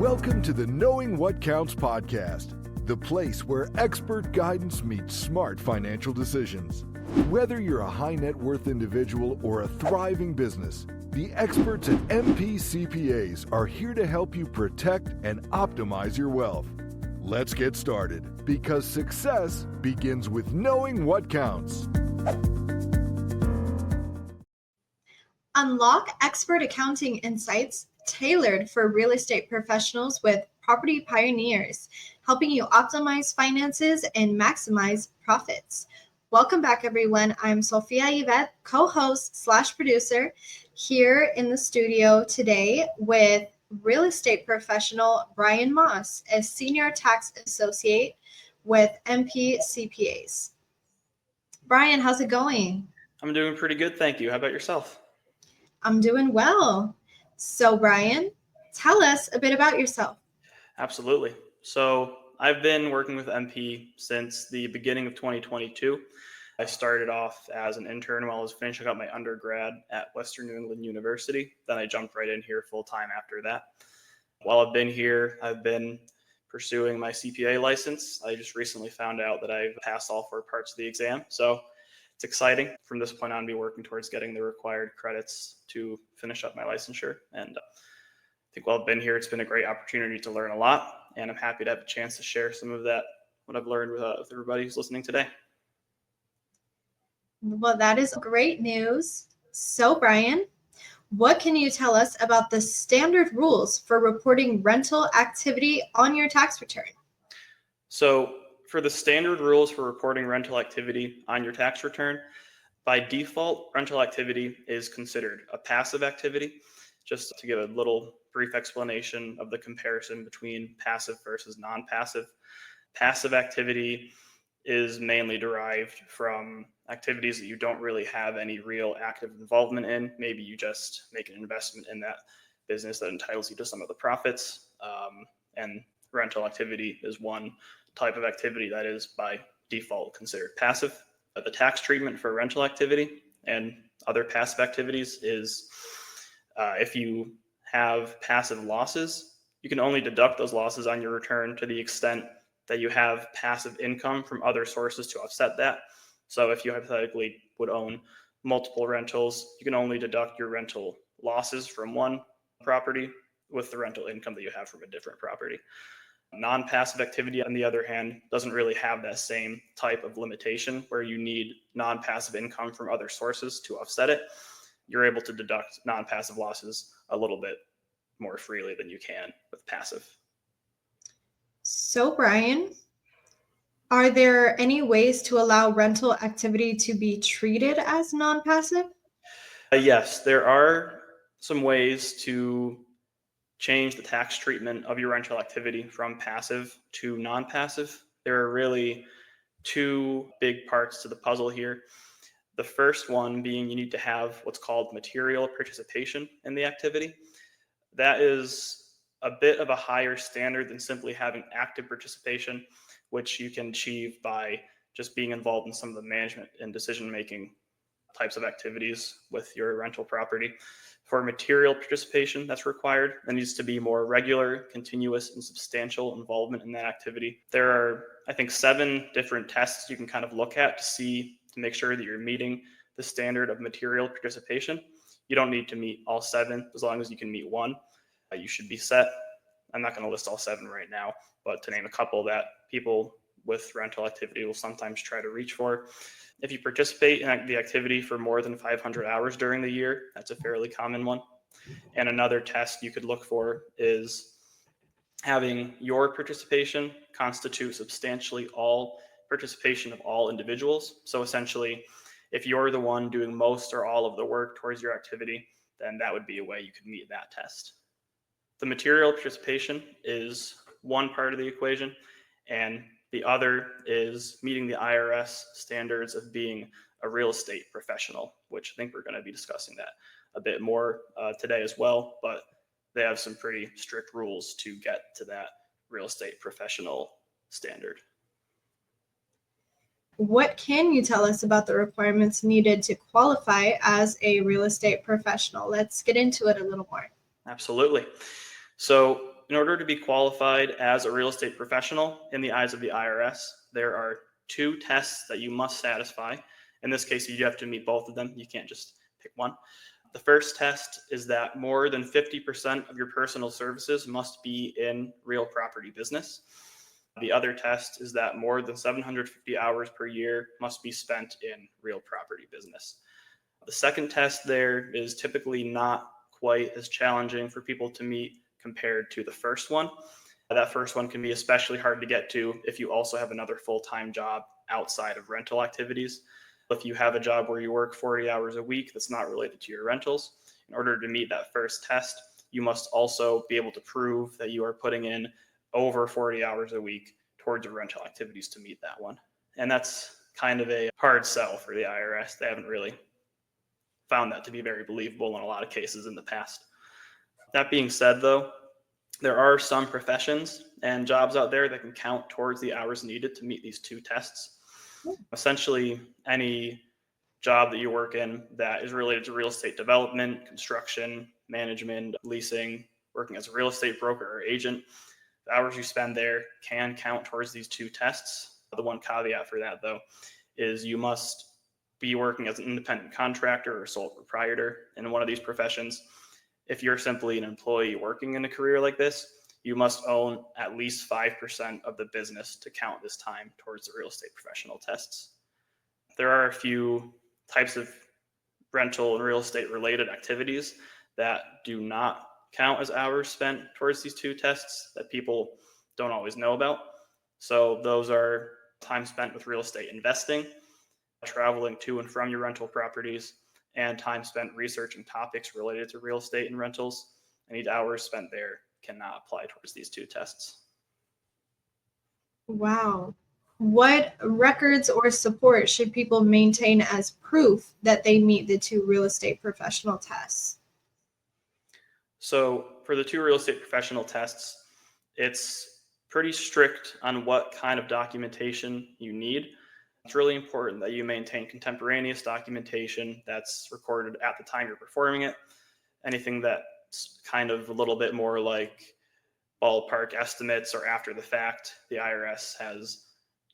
Welcome to the Knowing What Counts podcast, the place where expert guidance meets smart financial decisions. Whether you're a high net worth individual or a thriving business, the experts at MP CPAs are here to help you protect and optimize your wealth. Let's get started, because success begins with knowing what counts. Unlock expert accounting insights tailored for real estate professionals with Property Pioneers, helping you optimize finances and maximize profits. Welcome back, everyone. I'm Sophia Yvette, co-host/producer, here in the studio today with real estate professional Brian Moss, a senior tax associate with MP CPAs. Brian, how's it going? I'm doing pretty good, thank you. How about yourself? I'm doing well. So, Brian, tell us a bit about yourself. Absolutely. So I've been working with MP since the beginning of 2022. I started off as an intern while I was finishing up my undergrad at Western New England University. Then I jumped right in here full time after that. While I've been here, I've been pursuing my CPA license. I just recently found out that I've passed all 4 parts of the exam. So it's exciting. From this point on, I'll be working towards getting the required credits to finish up my licensure. And I think while I've been here, it's been a great opportunity to learn a lot. And I'm happy to have a chance to share some of that, what I've learned with everybody who's listening today. Well, that is great news. So, Brian, what can you tell us about the standard rules for reporting rental activity on your tax return? So for the standard rules for reporting rental activity on your tax return, by default, rental activity is considered a passive activity. Just to give a little brief explanation of the comparison between passive versus non-passive. Passive activity is mainly derived from activities that you don't really have any real active involvement in. Maybe you just make an investment in that business that entitles you to some of the profits. And rental activity is one type of activity that is by default considered passive. The tax treatment for rental activity and other passive activities is if you have passive losses, you can only deduct those losses on your return to the extent that you have passive income from other sources to offset that. So if you hypothetically would own multiple rentals, you can only deduct your rental losses from one property with the rental income that you have from a different property. Non-passive activity, on the other hand, doesn't really have that same type of limitation where you need non-passive income from other sources to offset it. You're able to deduct non-passive losses a little bit more freely than you can with passive. So, Brian, are there any ways to allow rental activity to be treated as non-passive? Yes, there are some ways to change the tax treatment of your rental activity from passive to non-passive. There are really 2 big parts to the puzzle here. The first one being you need to have what's called material participation in the activity. That is a bit of a higher standard than simply having active participation, which you can achieve by just being involved in some of the management and decision-making types of activities with your rental property. For material participation that's required, there needs to be more regular, continuous, and substantial involvement in that activity. There are, I think, 7 different tests you can kind of look at to make sure that you're meeting the standard of material participation. You don't need to meet all 7. As long as you can meet 1, you should be set. I'm not going to list all 7 right now, but to name a couple that people with rental activity will sometimes try to reach for. If you participate in the activity for more than 500 hours during the year, that's a fairly common one. And another test you could look for is having your participation constitute substantially all participation of all individuals. So essentially, if you're the one doing most or all of the work towards your activity, then that would be a way you could meet that test. The material participation is one part of the equation, and the other is meeting the IRS standards of being a real estate professional, which I think we're going to be discussing that a bit more today as well, but they have some pretty strict rules to get to that real estate professional standard. What can you tell us about the requirements needed to qualify as a real estate professional? Let's get into it a little more. Absolutely. So in order to be qualified as a real estate professional in the eyes of the IRS, there are two tests that you must satisfy. In this case, you have to meet both of them. You can't just pick one. The first test is that more than 50% of your personal services must be in real property business. The other test is that more than 750 hours per year must be spent in real property business. The second test there is typically not quite as challenging for people to meet compared to the first one. That first one can be especially hard to get to if you also have another full-time job outside of rental activities. If you have a job where you work 40 hours a week that's not related to your rentals, in order to meet that first test, you must also be able to prove that you are putting in over 40 hours a week towards your rental activities to meet that one. And that's kind of a hard sell for the IRS. They haven't really found that to be very believable in a lot of cases in the past. That being said, though, there are some professions and jobs out there that can count towards the hours needed to meet these two tests. Essentially, any job that you work in that is related to real estate development, construction, management, leasing, working as a real estate broker or agent, the hours you spend there can count towards these two tests. The one caveat for that, though, is you must be working as an independent contractor or sole proprietor in one of these professions. If you're simply an employee working in a career like this, you must own at least 5% of the business to count this time towards the real estate professional tests. There are a few types of rental and real estate related activities that do not count as hours spent towards these two tests that people don't always know about. So those are time spent with real estate investing, traveling to and from your rental properties, and time spent researching topics related to real estate and rentals. Any hours spent there cannot apply towards these two tests. Wow. What records or support should people maintain as proof that they meet the two real estate professional tests? So for the two real estate professional tests, it's pretty strict on what kind of documentation you need. It's really important that you maintain contemporaneous documentation that's recorded at the time you're performing it. Anything that's kind of a little bit more like ballpark estimates or after the fact, the IRS has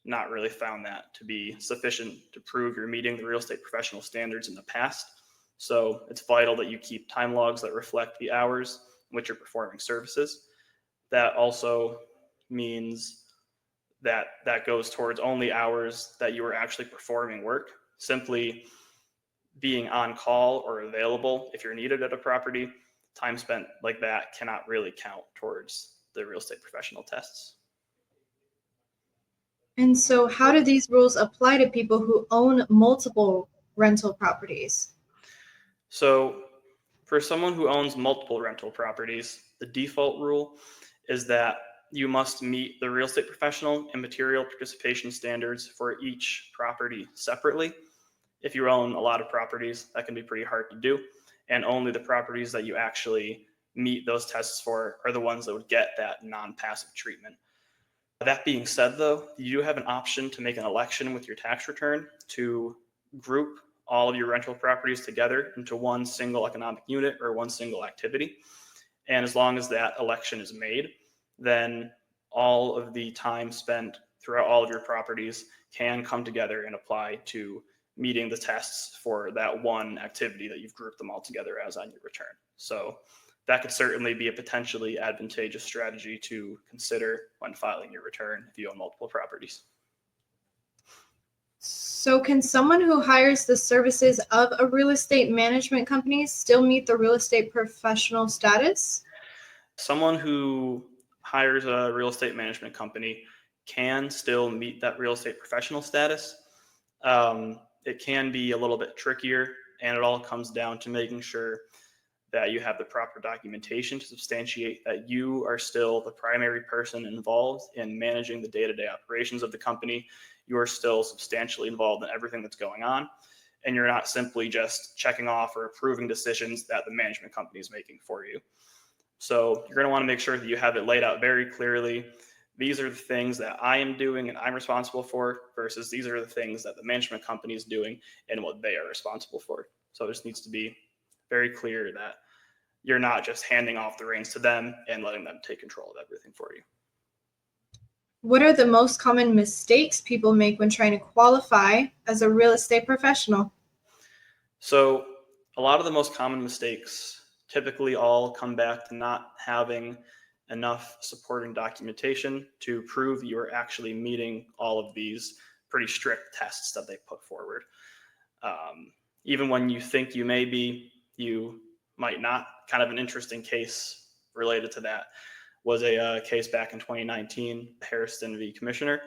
not really found that to be sufficient to prove you're meeting the real estate professional standards in the past. So it's vital that you keep time logs that reflect the hours in which you're performing services. That also means that goes towards only hours that you are actually performing work. Simply being on call or available if you're needed at a property, time spent like that cannot really count towards the real estate professional tests. And so how do these rules apply to people who own multiple rental properties? So for someone who owns multiple rental properties, the default rule is that you must meet the real estate professional and material participation standards for each property separately. If you own a lot of properties, that can be pretty hard to do. And only the properties that you actually meet those tests for are the ones that would get that non-passive treatment. That being said, though, you do have an option to make an election with your tax return to group all of your rental properties together into one single economic unit or one single activity. And as long as that election is made, then all of the time spent throughout all of your properties can come together and apply to meeting the tests for that one activity that you've grouped them all together as on your return. So that could certainly be a potentially advantageous strategy to consider when filing your return if you own multiple properties. So can someone who hires the services of a real estate management company still meet the real estate professional status? Someone who hires a real estate management company can still meet that real estate professional status. It can be a little bit trickier, and it all comes down to making sure that you have the proper documentation to substantiate that you are still the primary person involved in managing the day-to-day operations of the company. You are still substantially involved in everything that's going on, and you're not simply just checking off or approving decisions that the management company is making for you. So you're going to want to make sure that you have it laid out very clearly. These are the things that I am doing and I'm responsible for versus these are the things that the management company is doing and what they are responsible for. So it just needs to be very clear that you're not just handing off the reins to them and letting them take control of everything for you. What are the most common mistakes people make when trying to qualify as a real estate professional? So a lot of the most common mistakes typically all come back to not having enough supporting documentation to prove you are actually meeting all of these pretty strict tests that they put forward. Even when you think you may be, you might not. Kind of an interesting case related to that was a case back in 2019, Harrison v. Commissioner,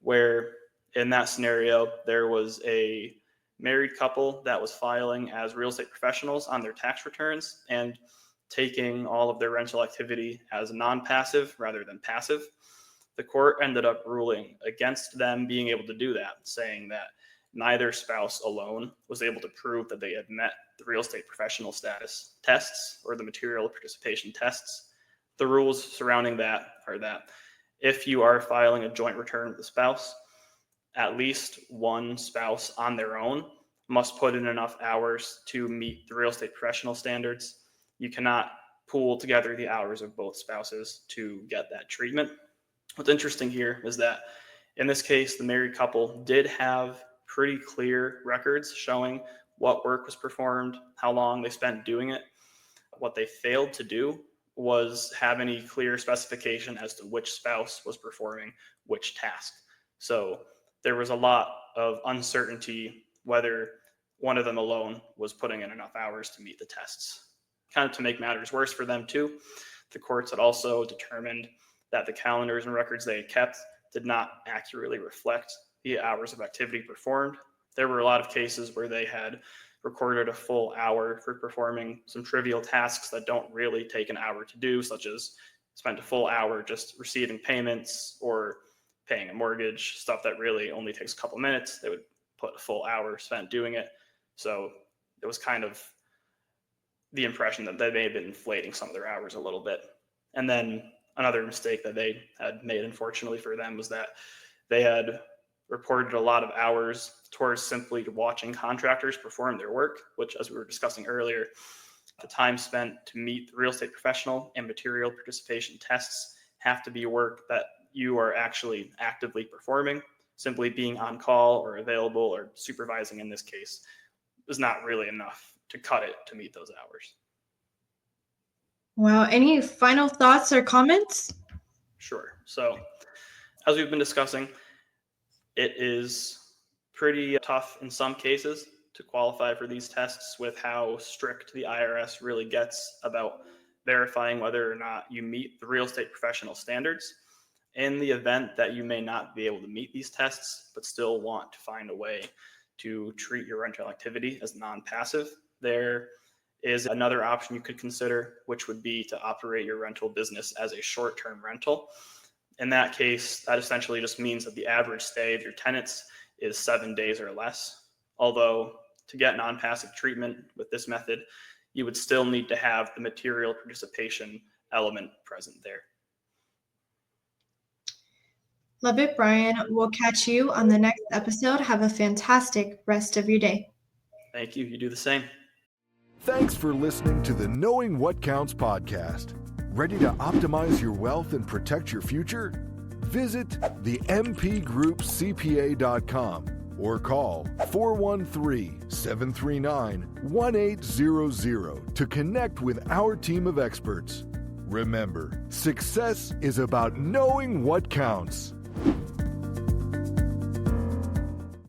where in that scenario, there was a married couple that was filing as real estate professionals on their tax returns and taking all of their rental activity as non-passive rather than passive. The court ended up ruling against them being able to do that, saying that neither spouse alone was able to prove that they had met the real estate professional status tests or the material participation tests. The rules surrounding that are that if you are filing a joint return with a spouse, at least one spouse on their own must put in enough hours to meet the real estate professional standards. You cannot pool together the hours of both spouses to get that treatment. What's interesting here is that in this case, the married couple did have pretty clear records showing what work was performed, how long they spent doing it. What they failed to do was have any clear specification as to which spouse was performing which task. So there was a lot of uncertainty whether one of them alone was putting in enough hours to meet the tests. Kind of to make matters worse for them too, the courts had also determined that the calendars and records they had kept did not accurately reflect the hours of activity performed. There were a lot of cases where they had recorded a full hour for performing some trivial tasks that don't really take an hour to do, such as spent a full hour just receiving payments or paying a mortgage, stuff that really only takes a couple minutes. They would put a full hour spent doing it. So it was kind of the impression that they may have been inflating some of their hours a little bit. And then another mistake that they had made, unfortunately for them, was that they had reported a lot of hours towards simply watching contractors perform their work, which, as we were discussing earlier, the time spent to meet the real estate professional and material participation tests have to be work that you are actually actively performing. Simply being on call or available or supervising in this case is not really enough to cut it to meet those hours. Wow. Any final thoughts or comments? Sure. So as we've been discussing, it is pretty tough in some cases to qualify for these tests with how strict the IRS really gets about verifying whether or not you meet the real estate professional standards. In the event that you may not be able to meet these tests, but still want to find a way to treat your rental activity as non-passive, there is another option you could consider, which would be to operate your rental business as a short-term rental. In that case, that essentially just means that the average stay of your tenants is 7 days or less. Although to get non-passive treatment with this method, you would still need to have the material participation element present there. Love it, Brian. We'll catch you on the next episode. Have a fantastic rest of your day. Thank you. You do the same. Thanks for listening to the Knowing What Counts podcast. Ready to optimize your wealth and protect your future? Visit the mpgroupcpa.com or call 413-739-1800 to connect with our team of experts. Remember, success is about knowing what counts.